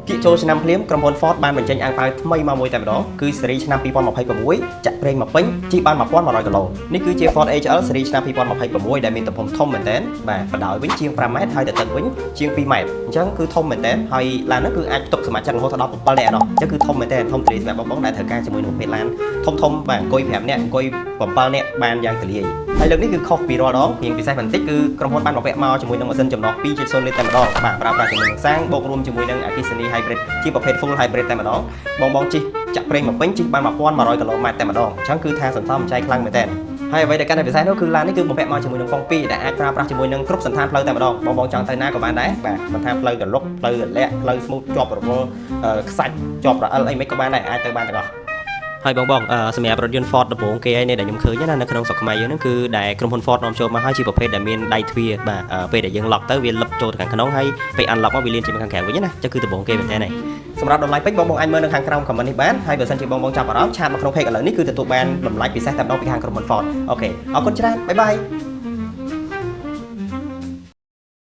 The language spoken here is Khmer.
គៀកចូលឆ្នាំភ្លាមក្រុមហ៊ុន Ford បានបញ្ចេញអាំងប៉ាវថ្មីមកមួយតែម្ដងគឺស៊េរីឆ្នាំ2026ចាក់ប្រេងមកពេញជិះបាន1100គីឡូនេះគឺជា Ford HL ស៊េរីឆ្នាំ2026ដែលមានទំហំធំមែនទែនបាទបដោយវិញជាង5ម៉ែត្រហើយទៅទឹកវិញជាង2ម៉ែត្រអញ្ចឹងគឺធំមែនទែនហើយឡាននេះគឺអាចផ្ទុកសមាជិករហូតដល់17នាក់អញ្ចឹងគឺធំមែនទែនធំទូលាយសម្រាប់បងដែលត្រូវការជាមួយនឹងប្រភេទឡានធំបាទអង្គុយ5នាក់អង្គុយ7នាក់បានយ៉ាងទូលាយហើយលើកនេះគឺខុសពីរាល់ដងជាងពិសេសបន្តិចគឺក្រុមហ៊ុនបានបំពាក់មកជាមួយនឹងម៉ាស៊ីនចំណុះ 2.0 លីត្រតែម្ដងបាទប្រើប្រាស់ជាមួយនឹងសាំងបូករួមជាមួយនឹងអគ្គិសនី hybrid ជាប្រភេទ full hybrid តែម្ដងបងជិះចាក់ប្រេងមកពេញជិះបាន1100គីឡូម៉ែត្រតែម្ដងអញ្ចឹងគឺថាសន្សំចៃខ្លាំងមែនទែនហើយអ្វីដែលកាន់តែពិសេសនោះគឺឡាននេះគឺបំពាក់មកជាមួយនឹងពង2ដែលអាចប្រើប្រាស់ជាមួយនឹងគ្រប់សន្តានផ្លូវតែម្ដងបងចង់ទៅណាក៏បានដែរបាទសន្តានផ្លូវកលុកផ្លូវរលាក់ផ្លូវ smooth ជាប់រវល់ខ្សាច់ជាប់រអិលអីមិនក៏បានដែរអាចទៅបានទាំងអស់ហើយបងសម្រាប់រថយន្ត Ford ដំបូងគេឯនេះដែលខ្ញុំឃើញណានៅក្នុងស្រុកខ្មែរយើងហ្នឹងគឺដែលក្រុមហ៊ុន Ford នាំចូលមកហើយជាប្រភេទដែលមានដៃទ្វារបាទពេលដែលយើង lock ទៅវាលឹបចូលទៅខាងក្នុងហើយពេល unlock មកវាលានជាមួយខាងក្រៅវិញណាចឹងគឺដំបូងគេមែនតើនេះសម្រាប់តម្លៃពេជ្របងអាចមើលនៅខាងក្រោម comment នេះបានហើយបើសិនជាបងចាប់អារម្មណ៍ឆាតមកក្នុង page ឥឡូវនេះគឺទទួលបានតម្លៃពិសេសតែម្ដងពីខាងក្រុមហ៊ុន Ford អូខេអរគុណច្រើនបាយបាយ